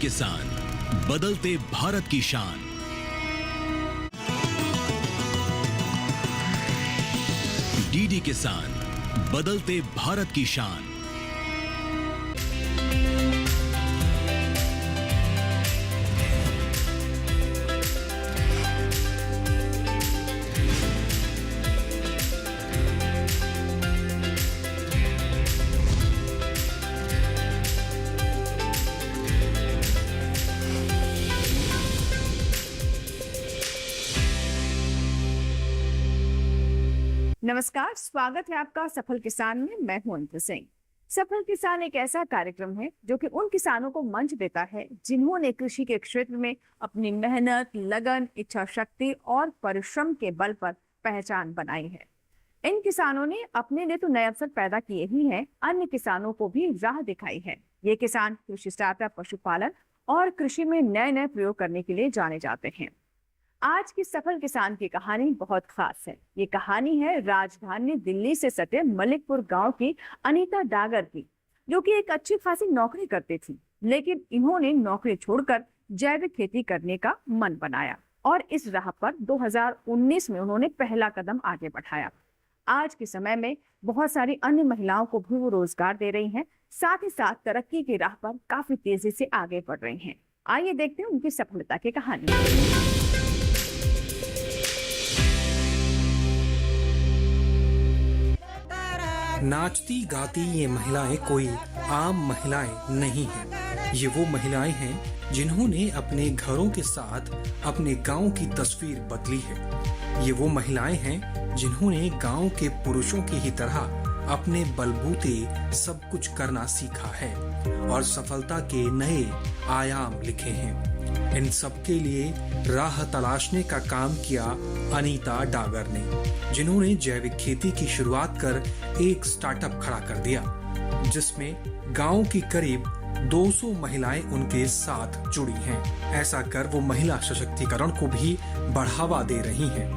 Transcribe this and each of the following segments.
किसान, बदलते भारत की शान। डीडी किसान, बदलते भारत की शान। नमस्कार, स्वागत है आपका सफल किसान में। मैं हूं अंत सिंह। सफल किसान एक ऐसा कार्यक्रम है जो कि उन किसानों को मंच देता है जिन्होंने कृषि के क्षेत्र में अपनी मेहनत, लगन, इच्छा शक्ति और परिश्रम के बल पर पहचान बनाई है। इन किसानों ने अपने लिए तो नए अवसर पैदा किए ही हैं, अन्य किसानों को भी राह दिखाई है। ये किसान कृषि स्टार्टअप, पशुपालन और कृषि में नए नए प्रयोग करने के लिए जाने जाते हैं। आज की सफल किसान की कहानी बहुत खास है। ये कहानी है राजधानी दिल्ली से सटे मलिकपुर गांव की अनीता डागर की, जो कि एक अच्छी खासी नौकरी करती थी, लेकिन इन्होंने नौकरी छोड़कर जैविक खेती करने का मन बनाया और इस राह पर 2019 में उन्होंने पहला कदम आगे बढ़ाया। आज के समय में बहुत सारी अन्य महिलाओं को भी वो रोजगार दे रही हैं, साथ ही साथ तरक्की की राह पर काफी तेजी से आगे बढ़ रही हैं। आइए देखते हैं उनकी सफलता की कहानी। नाचती गाती ये महिलाएं कोई आम महिलाएं नहीं हैं। ये वो महिलाएं हैं जिन्होंने अपने घरों के साथ अपने गांव की तस्वीर बदली है। ये वो महिलाएं हैं जिन्होंने गांव के पुरुषों की ही तरह अपने बलबूते सब कुछ करना सीखा है और सफलता के नए आयाम लिखे हैं। इन सबके लिए राह तलाशने का काम किया अनीता डागर ने, जिन्होंने जैविक खेती की शुरुआत कर एक स्टार्टअप खड़ा कर दिया, जिसमें गांव की करीब 200 महिलाएं उनके साथ जुड़ी हैं। ऐसा कर वो महिला सशक्तिकरण को भी बढ़ावा दे रही हैं।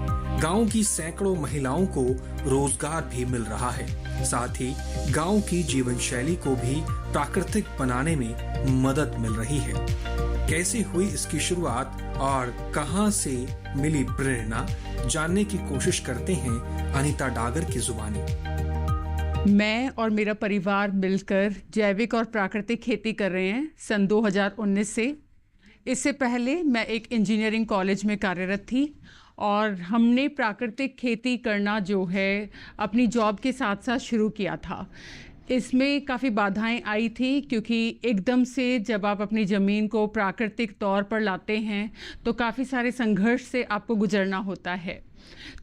गांव की सैकड़ों महिलाओं को रोजगार भी मिल रहा है, साथ ही गांव की जीवन शैली को भी प्राकृतिक बनाने में मदद मिल रही है। कैसे हुई इसकी शुरुआत और कहां से मिली प्रेरणा, जानने की कोशिश करते हैं अनीता डागर की जुबानी। मैं और मेरा परिवार मिलकर जैविक और प्राकृतिक खेती कर रहे हैं सन 2019 से। इससे पहले मैं एक इंजीनियरिंग कॉलेज में कार्यरत थी और हमने प्राकृतिक खेती करना जो है अपनी जॉब के साथ साथ शुरू किया था। इसमें काफ़ी बाधाएं आई थी, क्योंकि एकदम से जब आप अपनी ज़मीन को प्राकृतिक तौर पर लाते हैं तो काफ़ी सारे संघर्ष से आपको गुजरना होता है।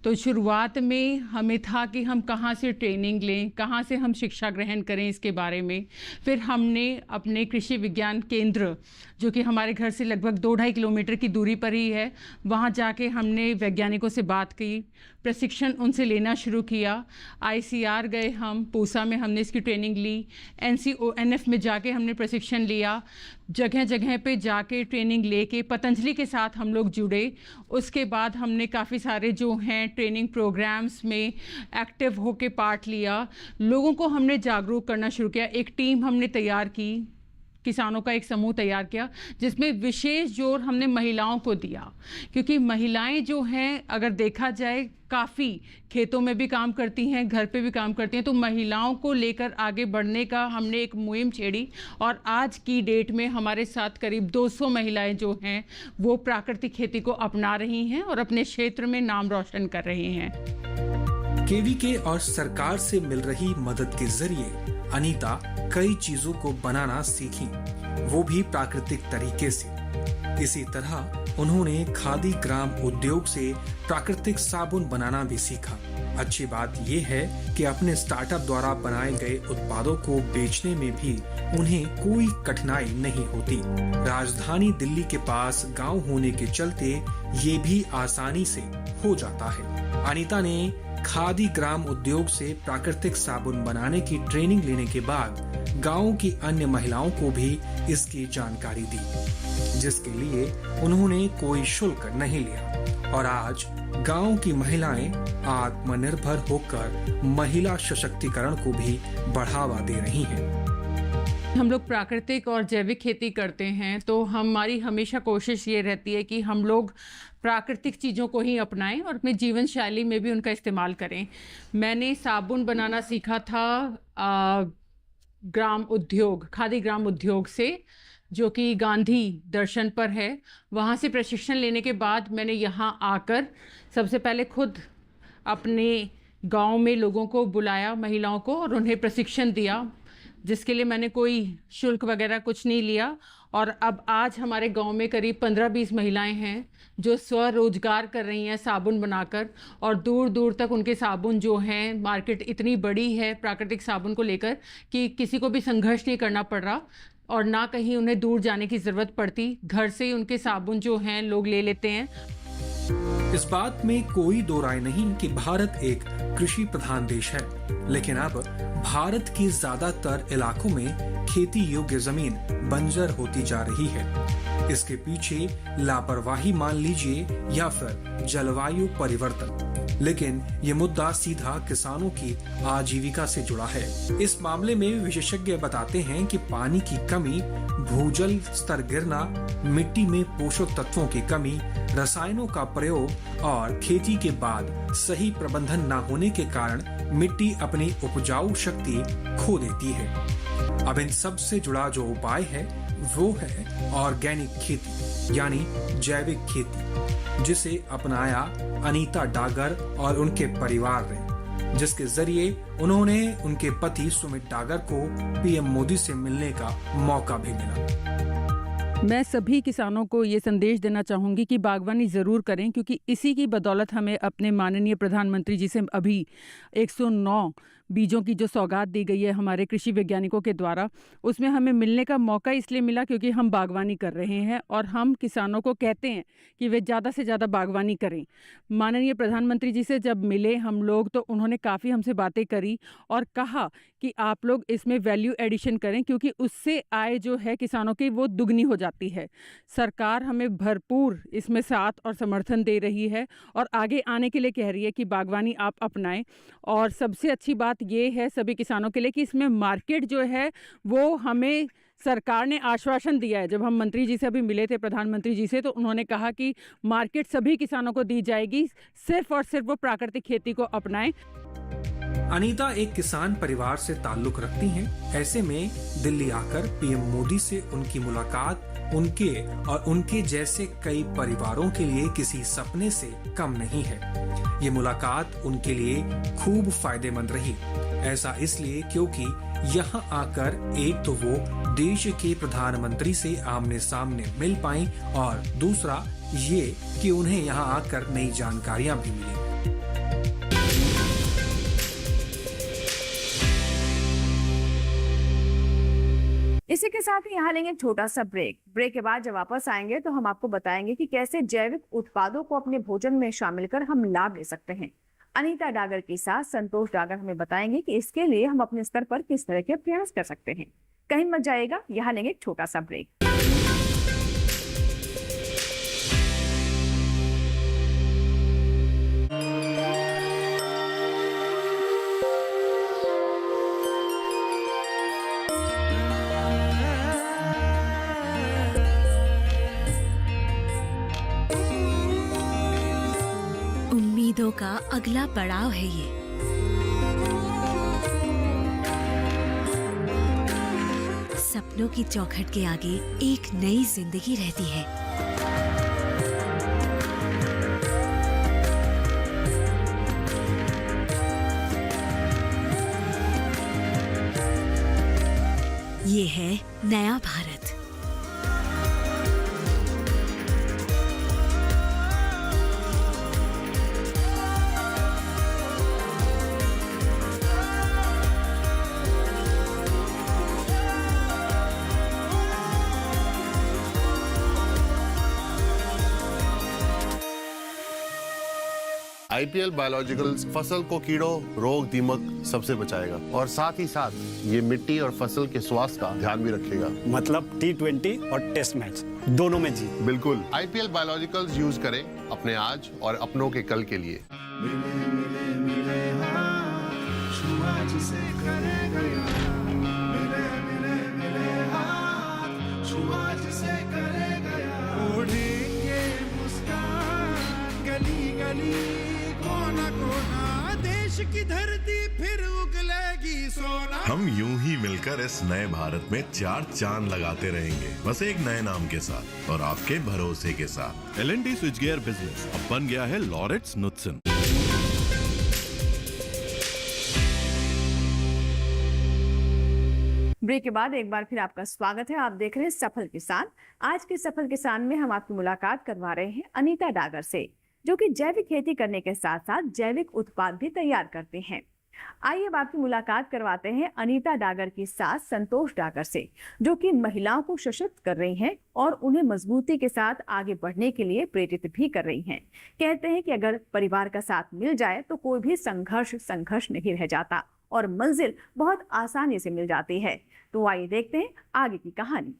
तो शुरुआत में हमें था कि हम कहाँ से ट्रेनिंग लें, कहाँ से हम शिक्षा ग्रहण करें इसके बारे में। फिर हमने अपने कृषि विज्ञान केंद्र, जो कि हमारे घर से लगभग 2-2.5 किलोमीटर की दूरी पर ही है, वहाँ जाके हमने वैज्ञानिकों से बात की, प्रशिक्षण उनसे लेना शुरू किया। ICR गए हम, पूसा में हमने इसकी ट्रेनिंग ली। NCONF में जाके हमने प्रशिक्षण लिया। जगह जगह पे जाके ट्रेनिंग लेके पतंजलि के साथ हम लोग जुड़े। उसके बाद हमने काफ़ी सारे जो हैं ट्रेनिंग प्रोग्राम्स में एक्टिव होके पार्ट लिया। लोगों को हमने जागरूक करना शुरू किया। एक टीम हमने तैयार की, किसानों का एक समूह तैयार किया, जिसमें विशेष जोर हमने महिलाओं को दिया, क्योंकि महिलाएं जो हैं अगर देखा जाए काफ़ी खेतों में भी काम करती हैं, घर पे भी काम करती हैं। तो महिलाओं को लेकर आगे बढ़ने का हमने एक मुहिम छेड़ी और आज की डेट में हमारे साथ करीब 200 महिलाएं जो हैं वो प्राकृतिक खेती को अपना रही हैं और अपने क्षेत्र में नाम रोशन कर रही हैं। KVK और सरकार से मिल रही मदद के जरिए अनीता कई चीजों को बनाना सीखी, वो भी प्राकृतिक तरीके से। इसी तरह उन्होंने खादी ग्राम उद्योग से प्राकृतिक साबुन बनाना भी सीखा। अच्छी बात यह है कि अपने स्टार्टअप द्वारा बनाए गए उत्पादों को बेचने में भी उन्हें कोई कठिनाई नहीं होती। राजधानी दिल्ली के पास गांव होने के चलते ये भी आसानी से हो जाता है। अनीता ने खादी ग्राम उद्योग से प्राकृतिक साबुन बनाने की ट्रेनिंग लेने के बाद गांव की अन्य महिलाओं को भी इसकी जानकारी दी, जिसके लिए उन्होंने कोई शुल्क नहीं लिया और आज गांव की महिलाएं आत्मनिर्भर होकर महिला सशक्तिकरण को भी बढ़ावा दे रही हैं। हम लोग प्राकृतिक और जैविक खेती करते हैं, तो हमारी हमेशा कोशिश ये रहती है कि हम लोग प्राकृतिक चीज़ों को ही अपनाएं और अपने जीवन शैली में भी उनका इस्तेमाल करें। मैंने साबुन बनाना सीखा था ग्राम उद्योग, खादी ग्राम उद्योग से, जो कि गांधी दर्शन पर है। वहाँ से प्रशिक्षण लेने के बाद मैंने यहाँ आकर सबसे पहले खुद अपने गांव में लोगों को बुलाया, महिलाओं को, और उन्हें प्रशिक्षण दिया, जिसके लिए मैंने कोई शुल्क वगैरह कुछ नहीं लिया। और अब आज हमारे गांव में करीब 15-20 महिलाएं हैं जो स्वरोजगार कर रही हैं साबुन बनाकर, और दूर दूर तक उनके साबुन जो हैं, मार्केट इतनी बड़ी है प्राकृतिक साबुन को लेकर कि किसी को भी संघर्ष नहीं करना पड़ रहा और ना कहीं उन्हें दूर जाने की ज़रूरत पड़ती। घर से ही उनके साबुन जो हैं लोग ले लेते हैं। इस बात में कोई दो राय नहीं कि भारत एक कृषि प्रधान देश है, लेकिन अब भारत के ज्यादातर इलाकों में खेती योग्य जमीन बंजर होती जा रही है। इसके पीछे लापरवाही मान लीजिए या फिर जलवायु परिवर्तन, लेकिन ये मुद्दा सीधा किसानों की आजीविका से जुड़ा है। इस मामले में विशेषज्ञ बताते हैं कि पानी की कमी, भूजल स्तर गिरना, मिट्टी में पोषक तत्वों की कमी, रसायनों का प्रयोग और खेती के बाद सही प्रबंधन न होने के कारण मिट्टी अपनी उपजाऊ शक्ति खो देती है। अब इन सब से जुड़ा जो उपाय है वो है ऑर्गेनिक खेती, यानी जैविक खेती, जिसे अपनाया अनीता डागर और उनके परिवार ने, जिसके जरिए उन्होंने उनके पति सुमित डागर को पीएम मोदी से मिलने का मौका भी मिला। मैं सभी किसानों को ये संदेश देना चाहूँगी कि बागवानी ज़रूर करें, क्योंकि इसी की बदौलत हमें अपने माननीय प्रधानमंत्री जी से अभी 109 बीजों की जो सौगात दी गई है हमारे कृषि वैज्ञानिकों के द्वारा, उसमें हमें मिलने का मौका इसलिए मिला क्योंकि हम बागवानी कर रहे हैं और हम किसानों को कहते हैं कि वे ज़्यादा से ज़्यादा बागवानी करें। माननीय प्रधानमंत्री जी से जब मिले हम लोग, तो उन्होंने काफ़ी हमसे बातें करी और कहा कि आप लोग इसमें वैल्यू एडिशन करें, क्योंकि उससे आय जो है किसानों की वो दुगनी हो जाती है। सरकार हमें भरपूर इसमें साथ और समर्थन दे रही है और आगे आने के लिए कह रही है कि बागवानी आप अपनाएं। और सबसे अच्छी बात ये है सभी किसानों के लिए कि इसमें मार्केट जो है वो हमें सरकार ने आश्वासन दिया है। जब हम मंत्री जी से अभी मिले थे, प्रधानमंत्री जी से, तो उन्होंने कहा कि मार्केट सभी किसानों को दी जाएगी, सिर्फ और सिर्फ वो प्राकृतिक खेती को अपनाएं। अनीता एक किसान परिवार से ताल्लुक रखती हैं। ऐसे में दिल्ली आकर पीएम मोदी से उनकी मुलाकात उनके और उनके जैसे कई परिवारों के लिए किसी सपने से कम नहीं है। ये मुलाकात उनके लिए खूब फायदेमंद रही। ऐसा इसलिए क्योंकि यहाँ आकर एक तो वो देश के प्रधानमंत्री से आमने सामने मिल पाई और दूसरा ये कि उन्हें यहाँ आकर नई जानकारियाँ भी मिली। इसी के साथ ही यहाँ लेंगे छोटा सा ब्रेक के बाद जब वापस आएंगे तो हम आपको बताएंगे कि कैसे जैविक उत्पादों को अपने भोजन में शामिल कर हम लाभ ले सकते हैं। अनीता डागर के साथ संतोष डागर हमें बताएंगे कि इसके लिए हम अपने स्तर पर किस तरह के प्रयास कर सकते हैं। कहीं मत जाइएगा, यहाँ लेंगे एक छोटा सा ब्रेक। उम्मीदों का अगला पड़ाव है ये। सपनों की चौखट के आगे एक नई जिंदगी रहती है। ये है नया भारत। आईपीएल बायोलॉजिकल्स फसल को कीड़ों, रोग, दीमक सबसे बचाएगा और साथ ही साथ ये मिट्टी और फसल के स्वास्थ्य का ध्यान भी रखेगा। मतलब T20 और टेस्ट मैच दोनों में जीत। बिल्कुल, आईपीएल बायोलॉजिकल्स यूज करें अपने आज और अपनों के कल के लिए। पूछूं आज से करे गया, ओढ़ेंगे मुस्कान गली गली कोना कोना, देश की धरती फिर उगलेगी सोना। हम यूं ही मिलकर इस नए भारत में 4 चांद लगाते रहेंगे, बस एक नए नाम के साथ और आपके भरोसे के साथ। L&T स्विचगियर बिजनेस अब बन गया है लॉरेट्स नुत्सन। ब्रेक के बाद एक बार फिर आपका स्वागत है। आप देख रहे हैं सफल किसान। आज के सफल किसान में हम आपकी मुलाकात करवा रहे हैं अनीता डागर से, जो कि जैविक खेती करने के साथ साथ जैविक उत्पाद भी तैयार करते हैं। आइए अब आपकी मुलाकात करवाते हैं अनीता डागर की सास संतोष डागर से, जो कि महिलाओं को सशक्त कर रही हैं और उन्हें मजबूती के साथ आगे बढ़ने के लिए प्रेरित भी कर रही हैं। कहते हैं कि अगर परिवार का साथ मिल जाए तो कोई भी संघर्ष नहीं रह जाता और मंजिल बहुत आसानी से मिल जाती है। तो आइए देखते हैं आगे की कहानी।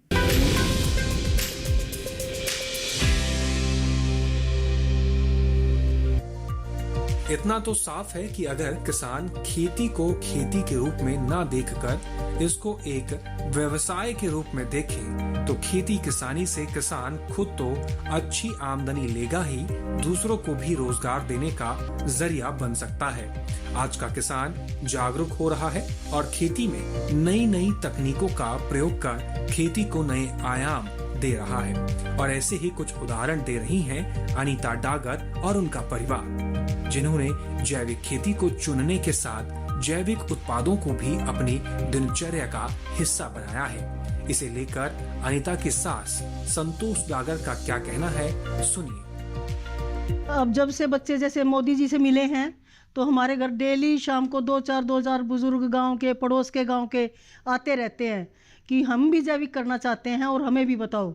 इतना तो साफ है कि अगर किसान खेती को खेती के रूप में ना देखकर इसको एक व्यवसाय के रूप में देखे तो खेती किसानी से किसान खुद तो अच्छी आमदनी लेगा ही, दूसरों को भी रोजगार देने का जरिया बन सकता है। आज का किसान जागरूक हो रहा है और खेती में नई नई तकनीकों का प्रयोग कर खेती को नए आयाम दे रहा है। और ऐसे ही कुछ उदाहरण दे रही हैं अनीता डागर और उनका परिवार, जिन्होंने जैविक खेती को चुनने के साथ जैविक उत्पादों को भी अपनी दिनचर्या का हिस्सा बनाया है। इसे लेकर अनीता की सास संतोष डागर का क्या कहना है, सुनिए। अब जब से बच्चे जैसे मोदी जी से मिले हैं तो हमारे घर डेली शाम को 2-4 बुजुर्ग गांव के, पड़ोस के गांव के आते रहते हैं कि हम भी जैविक करना चाहते हैं और हमें भी बताओ।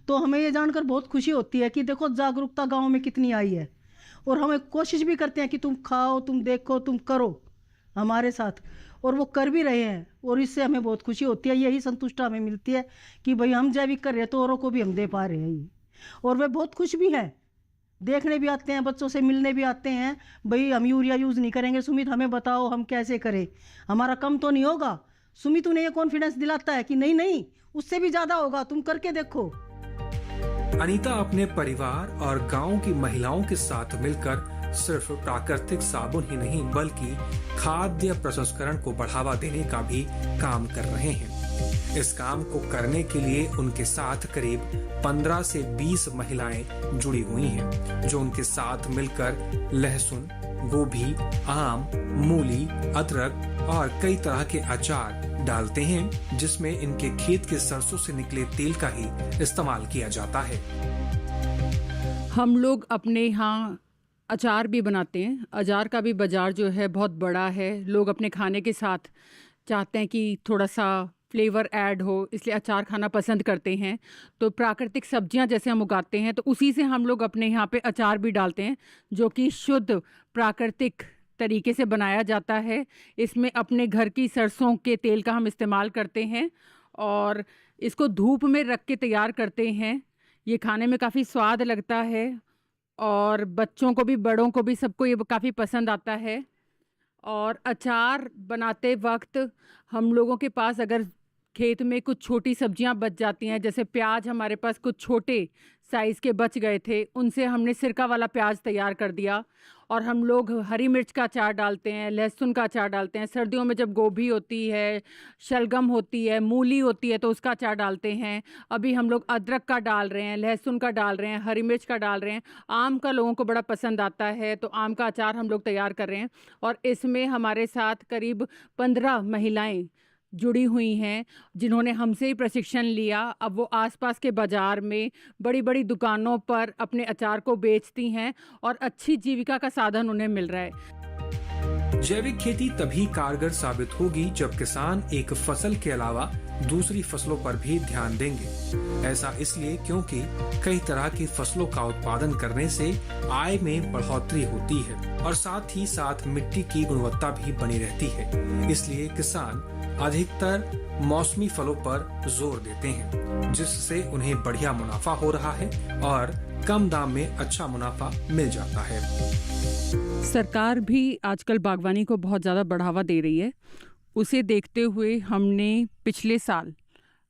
तो हमें ये जानकर बहुत खुशी होती है कि देखो जागरूकता गांव में कितनी आई है, और हमें कोशिश भी करते हैं कि तुम खाओ, तुम देखो, तुम करो हमारे साथ, और वो कर भी रहे हैं। और इससे हमें बहुत खुशी होती है, यही संतुष्टि हमें मिलती है कि भाई हम जैविक कर रहे हैं तो औरों को भी हम दे पा रहे हैं। और वे बहुत खुश भी हैं, देखने भी आते हैं, बच्चों से मिलने भी आते हैं। भाई हम यूरिया यूज़ नहीं करेंगे सुमित, हमें बताओ हम कैसे करें, हमारा कम तो नहीं होगा। सुमित उन्हें ये कॉन्फिडेंस दिलाता है कि नहीं नहीं उससे भी ज़्यादा होगा, तुम करके देखो। अनीता अपने परिवार और गांव की महिलाओं के साथ मिलकर सिर्फ प्राकृतिक साबुन ही नहीं बल्कि खाद्य प्रसंस्करण को बढ़ावा देने का भी काम कर रहे हैं। इस काम को करने के लिए उनके साथ करीब 15 से 20 महिलाएं जुड़ी हुई हैं, जो उनके साथ मिलकर लहसुन, गोभी, आम, मूली, अदरक और कई तरह के अचार डालते हैं, जिसमें इनके खेत के सरसों से निकले तेल का ही इस्तेमाल किया जाता है। हम लोग अपने यहाँ अचार भी बनाते हैं। अचार का भी बाज़ार जो है बहुत बड़ा है। लोग अपने खाने के साथ चाहते हैं कि थोड़ा सा फ्लेवर ऐड हो, इसलिए अचार खाना पसंद करते हैं। तो प्राकृतिक सब्जियां जैसे हम उगाते हैं तो उसी से हम लोग अपने यहाँ पे अचार भी डालते हैं, जो कि शुद्ध प्राकृतिक तरीके से बनाया जाता है। इसमें अपने घर की सरसों के तेल का हम इस्तेमाल करते हैं और इसको धूप में रख के तैयार करते हैं। ये खाने में काफ़ी स्वाद लगता है और बच्चों को भी, बड़ों को भी, सबको ये काफ़ी पसंद आता है। और अचार बनाते वक्त हम लोगों के पास अगर खेत में कुछ छोटी सब्जियां बच जाती हैं, जैसे प्याज हमारे पास कुछ छोटे साइज़ के बच गए थे, उनसे हमने सिरका वाला प्याज तैयार कर दिया। और हम लोग हरी मिर्च का अचार डालते हैं, लहसुन का अचार डालते हैं। सर्दियों में जब गोभी होती है, शलगम होती है, मूली होती है तो उसका अचार डालते हैं। अभी हम लोग अदरक का डाल रहे हैं, लहसुन का डाल रहे हैं, हरी मिर्च का डाल रहे हैं। आम का लोगों को बड़ा पसंद आता है तो आम का अचार हम लोग तैयार कर रहे हैं। और इसमें हमारे साथ करीब 15 महिलाएं जुड़ी हुई हैं, जिन्होंने हमसे ही प्रशिक्षण लिया। अब वो आसपास के बाज़ार में बड़ी बड़ी दुकानों पर अपने अचार को बेचती हैं और अच्छी जीविका का साधन उन्हें मिल रहा है। जैविक खेती तभी कारगर साबित होगी जब किसान एक फसल के अलावा दूसरी फसलों पर भी ध्यान देंगे। ऐसा इसलिए क्योंकि कई तरह की फसलों का उत्पादन करने से आय में बढ़ोतरी होती है और साथ ही साथ मिट्टी की गुणवत्ता भी बनी रहती है। इसलिए किसान अधिकतर मौसमी फलों पर जोर देते हैं, जिससे उन्हें बढ़िया मुनाफा हो रहा है और कम दाम में अच्छा मुनाफा मिल जाता है। सरकार भी आजकल बागवानी को बहुत ज़्यादा बढ़ावा दे रही है। उसे देखते हुए हमने पिछले साल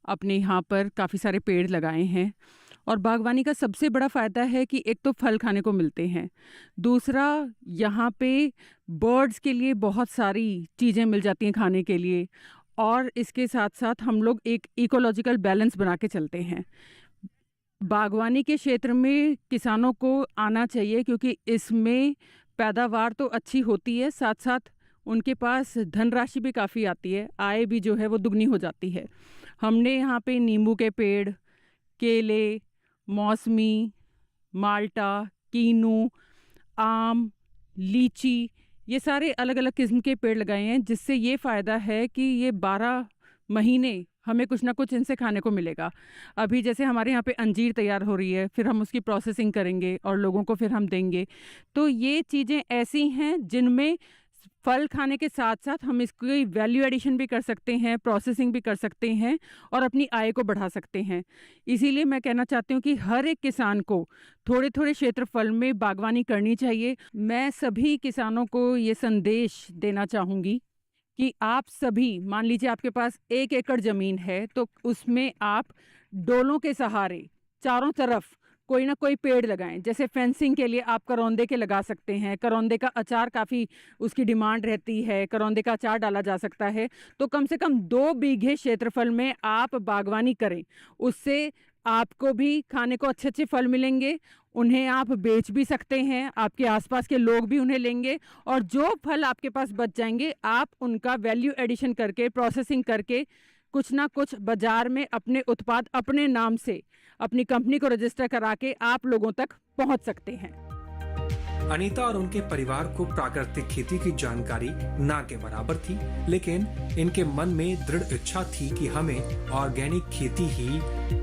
अपने यहाँ पर काफ़ी सारे पेड़ लगाए हैं। और बागवानी का सबसे बड़ा फ़ायदा है कि एक तो फल खाने को मिलते हैं, दूसरा यहाँ पे बर्ड्स के लिए बहुत सारी चीज़ें मिल जाती हैं खाने के लिए, और इसके साथ साथ हम लोग एक इकोलॉजिकल बैलेंस बना के चलते हैं। बागवानी के क्षेत्र में किसानों को आना चाहिए क्योंकि इसमें पैदावार तो अच्छी होती है, साथ साथ उनके पास धनराशि भी काफ़ी आती है, आय भी जो है वो दुगनी हो जाती है। हमने यहाँ पे नींबू के पेड़, केले, मौसमी, माल्टा, कीनू, आम, लीची, ये सारे अलग अलग किस्म के पेड़ लगाए हैं, जिससे ये फ़ायदा है कि ये 12 महीने हमें कुछ ना कुछ इनसे खाने को मिलेगा। अभी जैसे हमारे यहाँ पे अंजीर तैयार हो रही है, फिर हम उसकी प्रोसेसिंग करेंगे और लोगों को फिर हम देंगे। तो ये चीज़ें ऐसी हैं जिनमें फल खाने के साथ साथ हम इसकी वैल्यू एडिशन भी कर सकते हैं, प्रोसेसिंग भी कर सकते हैं और अपनी आय को बढ़ा सकते हैं। इसीलिए मैं कहना चाहती हूँ कि हर एक किसान को थोड़े थोड़े क्षेत्रफल में बागवानी करनी चाहिए। मैं सभी किसानों को ये संदेश देना चाहूँगी कि आप सभी, मान लीजिए आपके पास 1 एकड़ ज़मीन है, तो उसमें आप डोलों के सहारे चारों तरफ कोई ना कोई पेड़ लगाएं। जैसे फेंसिंग के लिए आप करौंदे के लगा सकते हैं, करौंदे का अचार काफ़ी उसकी डिमांड रहती है, करौंदे का अचार डाला जा सकता है। तो कम से कम 2 बीघे क्षेत्रफल में आप बागवानी करें, उससे आपको भी खाने को अच्छे अच्छे फल मिलेंगे, उन्हें आप बेच भी सकते हैं, आपके आसपास के लोग भी उन्हें लेंगे, और जो फल आपके पास बच जाएंगे आप उनका वैल्यू एडिशन करके, प्रोसेसिंग करके कुछ ना कुछ बाजार में अपने उत्पाद अपने नाम से अपनी कंपनी को रजिस्टर करा के आप लोगों तक पहुंच सकते हैं। अनीता और उनके परिवार को प्राकृतिक खेती की जानकारी ना के बराबर थी, लेकिन इनके मन में दृढ़ इच्छा थी कि हमें ऑर्गेनिक खेती ही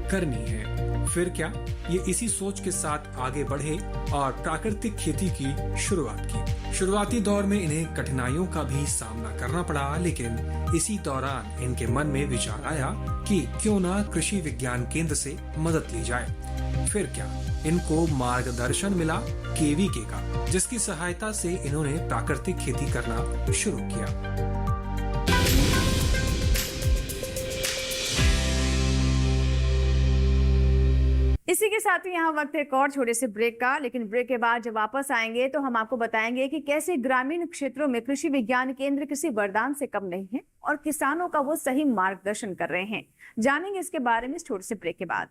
करनी है। फिर क्या, ये इसी सोच के साथ आगे बढ़े और प्राकृतिक खेती की शुरुआत की। शुरुआती दौर में इन्हें कठिनाइयों का भी सामना करना पड़ा, लेकिन इसी दौरान इनके मन में विचार आया कि क्यों ना कृषि विज्ञान केंद्र से मदद ली जाए। फिर क्या, इनको मार्गदर्शन मिला केवीके का, जिसकी सहायता से इन्होंने प्राकृतिक खेती करना शुरू किया। इसी के साथ ही यहाँ वक्त है एक और छोटे से ब्रेक का, लेकिन ब्रेक के बाद जब वापस आएंगे तो हम आपको बताएंगे कि कैसे ग्रामीण क्षेत्रों में कृषि विज्ञान केंद्र किसी वरदान से कम नहीं है और किसानों का वो सही मार्गदर्शन कर रहे हैं। जानेंगे इसके बारे में इस छोटे से ब्रेक के बाद।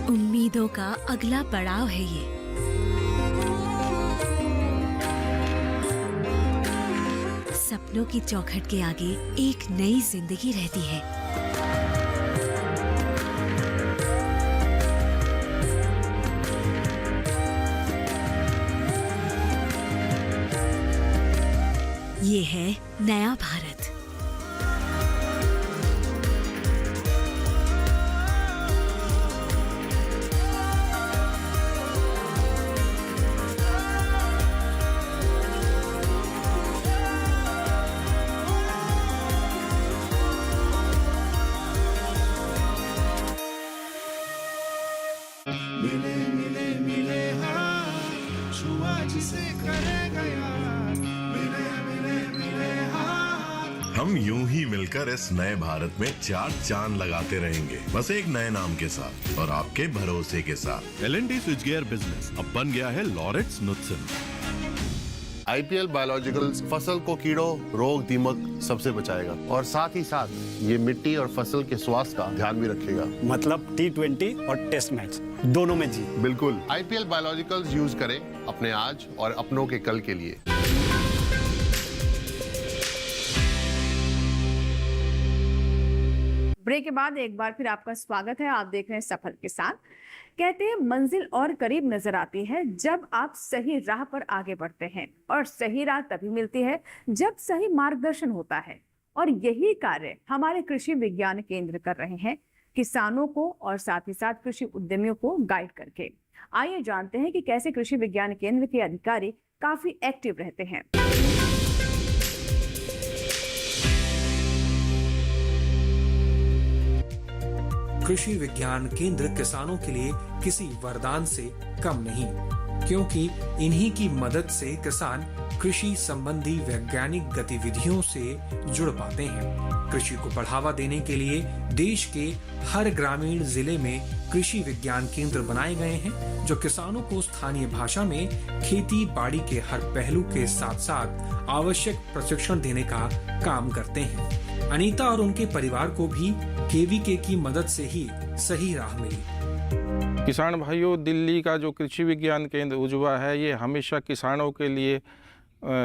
उम्मीदों का अगला पड़ाव है ये। सपनों की चौखट के आगे एक नई जिंदगी रहती है। ये है नया भारत। मिले मिले मिले हाँ, छुआ जिसे करेगा यार। मिले मिले मिले हाँ। हम यूं ही मिलकर इस नए भारत में 4 चांद लगाते रहेंगे, बस एक नए नाम के साथ और आपके भरोसे के साथ। L&T स्विच गियर बिजनेस अब बन गया है लॉरेट्स नुत्सन। आईपीएल बायोलॉजिकल्स फसल को कीड़ों, रोग, दीमक सबसे बचाएगा और साथ ही साथ ये मिट्टी और फसल के स्वास्थ्य का ध्यान भी रखेगा। मतलब T20 और टेस्ट मैच दोनों में जीत। बिल्कुल, आईपीएल बायोलॉजिकल्स यूज करें अपने आज और अपनों के कल के लिए। ब्रेक के बाद एक बार फिर आपका स्वागत है। आप देख रहे हैं सफल किसान। कहते हैं मंजिल और करीब नजर आती है जब आप सही राह पर आगे बढ़ते हैं, और सही राह तभी मिलती है जब सही मार्गदर्शन होता है। और यही कार्य हमारे कृषि विज्ञान केंद्र कर रहे हैं, किसानों को और साथ ही साथ कृषि उद्यमियों को गाइड करके। आइए जानते हैं कि कैसे कृषि विज्ञान केंद्र के अधिकारी काफी एक्टिव रहते हैं। कृषि विज्ञान केंद्र किसानों के लिए किसी वरदान से कम नहीं, क्योंकि इन्हीं की मदद से किसान कृषि संबंधी वैज्ञानिक गतिविधियों से जुड़ पाते हैं। कृषि को बढ़ावा देने के लिए देश के हर ग्रामीण जिले में कृषि विज्ञान केंद्र बनाए गए हैं, जो किसानों को स्थानीय भाषा में खेती बाड़ी के हर पहलू के साथ साथ आवश्यक प्रशिक्षण देने का काम करते हैं। अनीता और उनके परिवार को भी केवीके की मदद से ही सही राह मिली। किसान भाइयों, दिल्ली का जो कृषि विज्ञान केंद्र उजवा है, ये हमेशा किसानों के लिए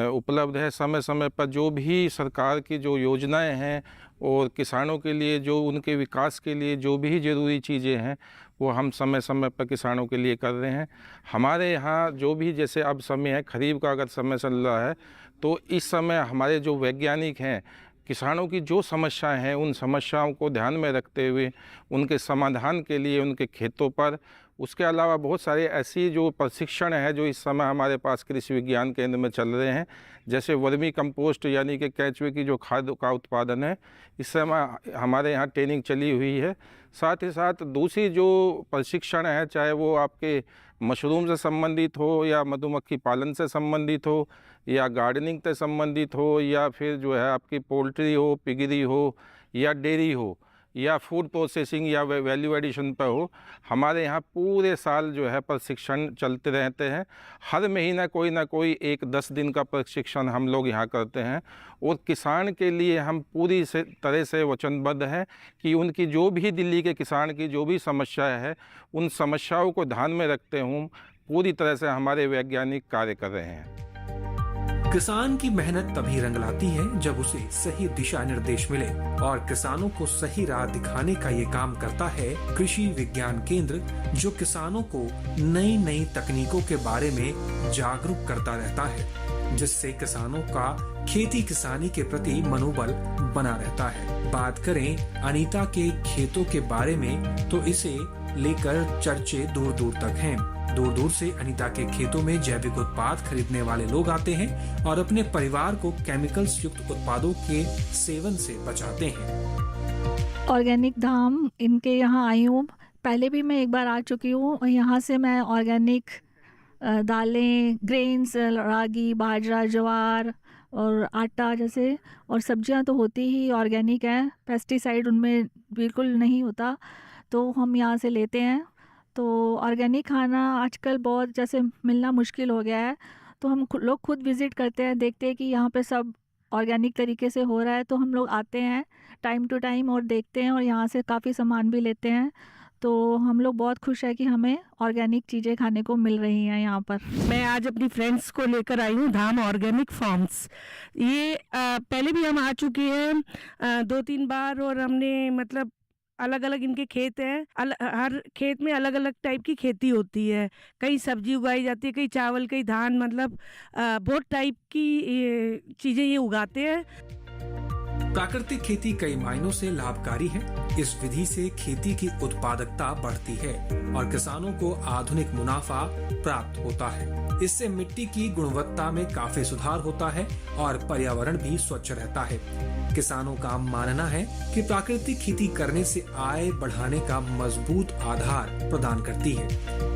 उपलब्ध है। समय समय पर जो भी सरकार की जो योजनाएं हैं और किसानों के लिए जो उनके विकास के लिए जो भी ज़रूरी चीज़ें हैं वो हम समय समय पर किसानों के लिए कर रहे हैं। हमारे यहाँ जो भी जैसे अब समय है, खरीफ का अगर समय चल रहा है, तो इस समय हमारे जो वैज्ञानिक हैं किसानों की जो समस्याएं हैं उन समस्याओं को ध्यान में रखते हुए उनके समाधान के लिए उनके खेतों पर, उसके अलावा बहुत सारे ऐसी जो प्रशिक्षण है जो इस समय हमारे पास कृषि विज्ञान केंद्र में चल रहे हैं, जैसे वर्मी कंपोस्ट यानी कि केंचुए की जो खाद का उत्पादन है, इस समय हमारे यहाँ ट्रेनिंग चली हुई है। साथ ही साथ दूसरी जो प्रशिक्षण है, चाहे वो आपके मशरूम से संबंधित हो या मधुमक्खी पालन से संबंधित हो या गार्डनिंग से संबंधित हो या फिर जो है आपकी पोल्ट्री हो, पिगरी हो या डेयरी हो या फूड प्रोसेसिंग या वैल्यू एडिशन पर हो, हमारे यहाँ पूरे साल जो है प्रशिक्षण चलते रहते हैं। हर महीना कोई ना कोई 1-10 दिन का प्रशिक्षण हम लोग यहाँ करते हैं और किसान के लिए हम पूरी तरह से वचनबद्ध हैं कि उनकी जो भी दिल्ली के किसान की जो भी समस्या है उन समस्याओं को ध्यान में रखते हुए पूरी तरह से हमारे वैज्ञानिक कार्य कर रहे हैं। किसान की मेहनत तभी रंग लाती है जब उसे सही दिशा निर्देश मिले, और किसानों को सही राह दिखाने का ये काम करता है कृषि विज्ञान केंद्र, जो किसानों को नई नई तकनीकों के बारे में जागरूक करता रहता है, जिससे किसानों का खेती किसानी के प्रति मनोबल बना रहता है। बात करें अनीता के खेतों के बारे में तो इसे लेकर चर्चे दूर दूर तक हैं। दूर दूर से अनीता के खेतों में जैविक उत्पाद खरीदने वाले लोग आते हैं और अपने परिवार को केमिकल्स युक्त उत्पादों के सेवन से बचाते हैं। ऑर्गेनिक धाम इनके यहाँ आई हूँ, पहले भी मैं एक बार आ चुकी हूँ। यहाँ से मैं ऑर्गेनिक दालें, ग्रेन्स, रागी, बाजरा, ज्वार और आटा जैसे, और सब्जियां तो होती ही ऑर्गेनिक है, पेस्टिसाइड उनमें बिल्कुल नहीं होता, तो हम यहाँ से लेते हैं। तो ऑर्गेनिक खाना आजकल बहुत जैसे मिलना मुश्किल हो गया है, तो हम लोग खुद विज़िट करते हैं, देखते हैं कि यहाँ पे सब ऑर्गेनिक तरीके से हो रहा है, तो हम लोग आते हैं टाइम टू टाइम और देखते हैं और यहाँ से काफ़ी सामान भी लेते हैं। तो हम लोग बहुत खुश है कि हमें ऑर्गेनिक चीज़ें खाने को मिल रही हैं यहाँ पर। मैं आज अपनी फ्रेंड्स को लेकर आई हूँ धाम ऑर्गेनिक फार्म्स। ये पहले भी हम आ चुके हैं 2-3 बार, और हमने मतलब अलग अलग इनके खेत हैं, हर खेत में अलग अलग टाइप की खेती होती है, कई सब्जी उगाई जाती है, कई चावल, कई धान, मतलब बहुत टाइप की चीज़ें ये उगाते हैं। प्राकृतिक खेती कई मायनों से लाभकारी है। इस विधि से खेती की उत्पादकता बढ़ती है और किसानों को आधुनिक मुनाफा प्राप्त होता है। इससे मिट्टी की गुणवत्ता में काफी सुधार होता है और पर्यावरण भी स्वच्छ रहता है। किसानों का मानना है कि प्राकृतिक खेती करने से आय बढ़ाने का मजबूत आधार प्रदान करती है।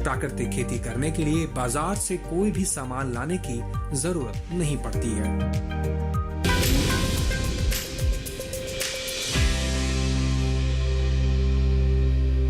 प्राकृतिक खेती करने के लिए बाजार से कोई भी सामान लाने की जरूरत नहीं पड़ती है।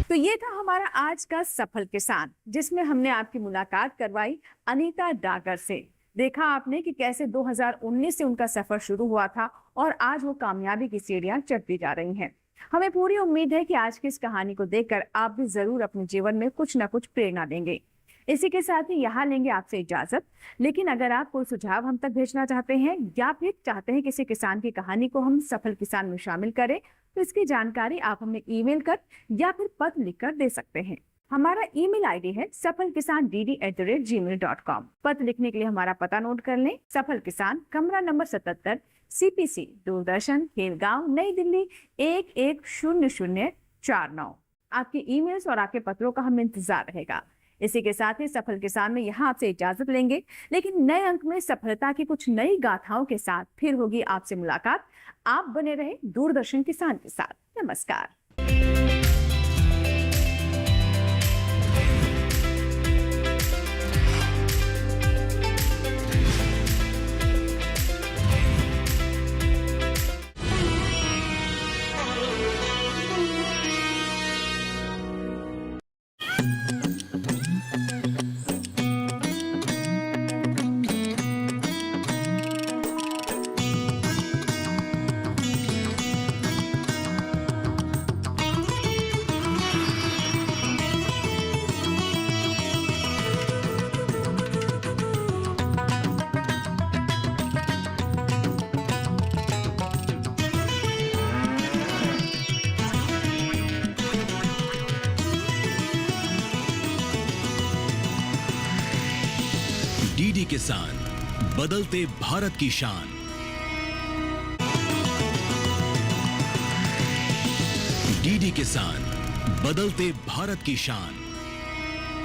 तो ये था हमारा आज का सफल किसान, जिसमें हमने आपकी मुलाकात करवाई अनीता डागर से। देखा आपने कि कैसे 2019 से उनका सफर शुरू हुआ था और आज वो कामयाबी की सीढ़ियां चढ़ती जा रही हैं। हमें पूरी उम्मीद है कि आज की इस कहानी को देखकर आप भी जरूर अपने जीवन में कुछ ना कुछ प्रेरणा लेंगे। इसी के साथ ही यहाँ लेंगे आपसे इजाजत, लेकिन अगर आप कोई सुझाव हम तक भेजना चाहते हैं या फिर चाहते हैं किसी किसान की कहानी को हम सफल किसान में शामिल करें, तो इसकी जानकारी आप हमें ईमेल कर या फिर पत्र लिखकर दे सकते हैं। हमारा ईमेल आईडी है safalkisan@gmail.com। पत्र लिखने के लिए हमारा पता नोट कर लें। सफल किसान, कमरा नंबर 77, CPC, दूरदर्शन, खेलगांव, नई दिल्ली 110049। आपके ईमेल्स और आपके पत्रों का हमें इंतजार रहेगा। इसी के साथ ही सफल किसान में यहाँ आपसे इजाजत लेंगे, लेकिन नए अंक में सफलता की कुछ नई गाथाओं के साथ फिर होगी आपसे मुलाकात। आप बने रहे दूरदर्शन किसान के साथ। नमस्कार। डीडी किसान, बदलते भारत की शान। डीडी किसान, बदलते भारत की शान।